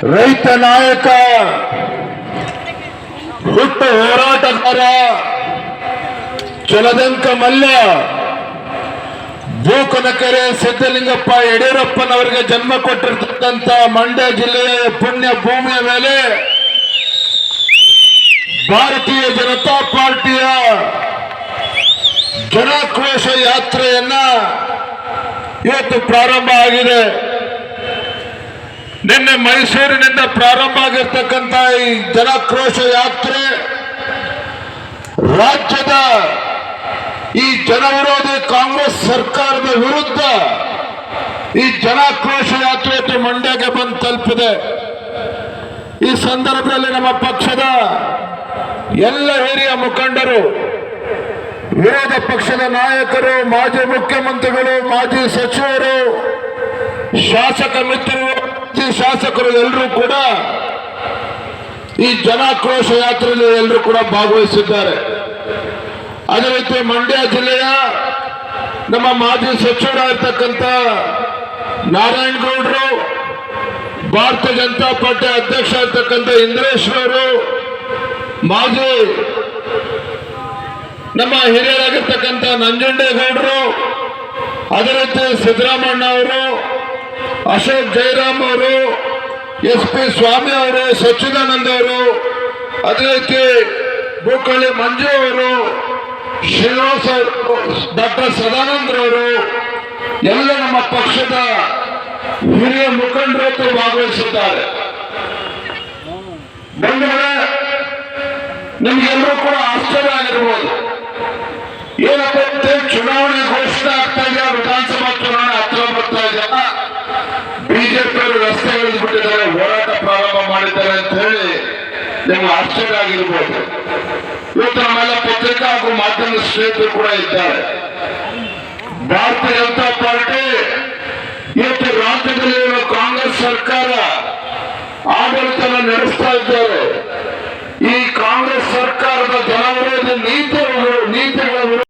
ರೈತ ನಾಯಕ, ಹುಟ್ಟು ಹೋರಾಟಗಾರ, ಚಲದಂಕ ಮಲ್ಲ, ಬೂಕನಕೆರೆ ಸಿದ್ದಲಿಂಗಪ್ಪ ಯಡಿಯೂರಪ್ಪನವರಿಗೆ ಜನ್ಮ ಕೊಟ್ಟಿರ್ತಕ್ಕಂಥ ಮಂಡ್ಯ ಜಿಲ್ಲೆಯ ಪುಣ್ಯ ಭೂಮಿಯ ಮೇಲೆ ಭಾರತೀಯ ಜನತಾ ಪಾರ್ಟಿಯ ಜನಾಕ್ರೋಶ ಯಾತ್ರೆಯನ್ನ ಇವತ್ತು ಪ್ರಾರಂಭ ಆಗಿದೆ. ನಿನ್ನೆ ಮೈಸೂರಿನಿಂದ ಪ್ರಾರಂಭ ಆಗಿರ್ತಕ್ಕಂಥ ಈ ಜನಾಕ್ರೋಶ ಯಾತ್ರೆ ರಾಜ್ಯದ ಈ ಜನವಿರೋಧಿ ಕಾಂಗ್ರೆಸ್ ಸರ್ಕಾರದ ವಿರುದ್ಧ ಈ ಜನಾಕ್ರೋಶ ಯಾತ್ರೆ ಮಂಡ್ಯಕ್ಕೆ ಬಂದು ತಲುಪಿದೆ. ಈ ಸಂದರ್ಭದಲ್ಲಿ ನಮ್ಮ ಪಕ್ಷದ ಎಲ್ಲ ಹಿರಿಯ ಮುಖಂಡರು, ವಿರೋಧ ಪಕ್ಷದ ನಾಯಕರು, ಮಾಜಿ ಮುಖ್ಯಮಂತ್ರಿಗಳು, ಮಾಜಿ ಸಚಿವರು, ಶಾಸಕ ಮಿತ್ರರು, ಶಾಸಕರು ಎಲ್ಲರೂ ಕೂಡ ಈ ಜನಾಕ್ರೋಶ ಯಾತ್ರೆಯಲ್ಲಿ ಎಲ್ಲರೂ ಕೂಡ ಭಾಗವಹಿಸಿದ್ದಾರೆ. ಅದೇ ರೀತಿ ಮಂಡ್ಯ ಜಿಲ್ಲೆಯ ನಮ್ಮ ಮಾಜಿ ಸಚಿವರಾಗಿರ್ತಕ್ಕಂಥ ನಾರಾಯಣಗೌಡರು, ಭಾರತೀಯ ಜನತಾ ಪಾರ್ಟಿ ಅಧ್ಯಕ್ಷ ಆಗಿರ್ತಕ್ಕಂಥ ಇಂದ್ರೇಶ್ವರು, ಮಾಜಿ ನಮ್ಮ ಹಿರಿಯರಾಗಿರ್ತಕ್ಕಂಥ ನಂಜುಂಡೇಗೌಡರು, ಅದೇ ರೀತಿ ಸಿದ್ದರಾಮಣ್ಣ ಅವರು, ಅಶೋಕ್ ಜೈರಾಮ್ ಅವರು, SP ಸ್ವಾಮಿ ಅವರು, ಸಚ್ಚಿದಾನಂದ ಅವರು, ಅದೇ ರೀತಿ ಬೂಕಳ್ಳಿ ಮಂಜು ಅವರು, ಶ್ರೀನಿವಾಸ್ ಅವರು, ಡಾಕ್ಟರ್ ಸದಾನಂದರವರು ಎಲ್ಲ ನಮ್ಮ ಪಕ್ಷದ ಹಿರಿಯ ಮುಖಂಡರು ಭಾಗವಹಿಸಿದ್ದಾರೆ. ಬಂಧುಗಳೇ, ನಿಮ್ಗೆಲ್ಲರೂ ಕೂಡ ಆಶ್ಚರ್ಯ ಆಗಿರ್ಬೋದು. ಏನಪ್ಪ ಚುನಾವಣೆ ಘೋಷಣೆ ಆಗ್ತಾ ಇದೆಯಾ, ವಿಧಾನಸಭಾ ಚುನಾವಣೆ ಹತ್ರ ಬರ್ತಾ ಇದೆಯಾ, ಬಿಜೆಪಿಯವರು ರಸ್ತೆ ಇಳಿದ್ಬಿಟ್ಟಿದ್ದಾರೆ, ಹೋರಾಟ ಪ್ರಾರಂಭ ಮಾಡಿದ್ದಾರೆ ಅಂತ ಹೇಳಿ ನಿಮ್ಗೆ ಆಶ್ಚರ್ಯ ಆಗಿರ್ಬೋದು. ಇವತ್ತು ನಮ್ಮೆಲ್ಲ ಪತ್ರಿಕಾ ಹಾಗೂ ಮಾಧ್ಯಮದ ಸ್ನೇಹಿತರು ಕೂಡ ಇದ್ದಾರೆ. ಭಾರತೀಯ ಜನತಾ ಪಾರ್ಟಿ ಇವತ್ತು ರಾಜ್ಯದಲ್ಲಿರುವ ಕಾಂಗ್ರೆಸ್ ಸರ್ಕಾರ ಆಡಳಿತ ನಡೆಸ್ತಾ ಇದ್ದಾರೆ.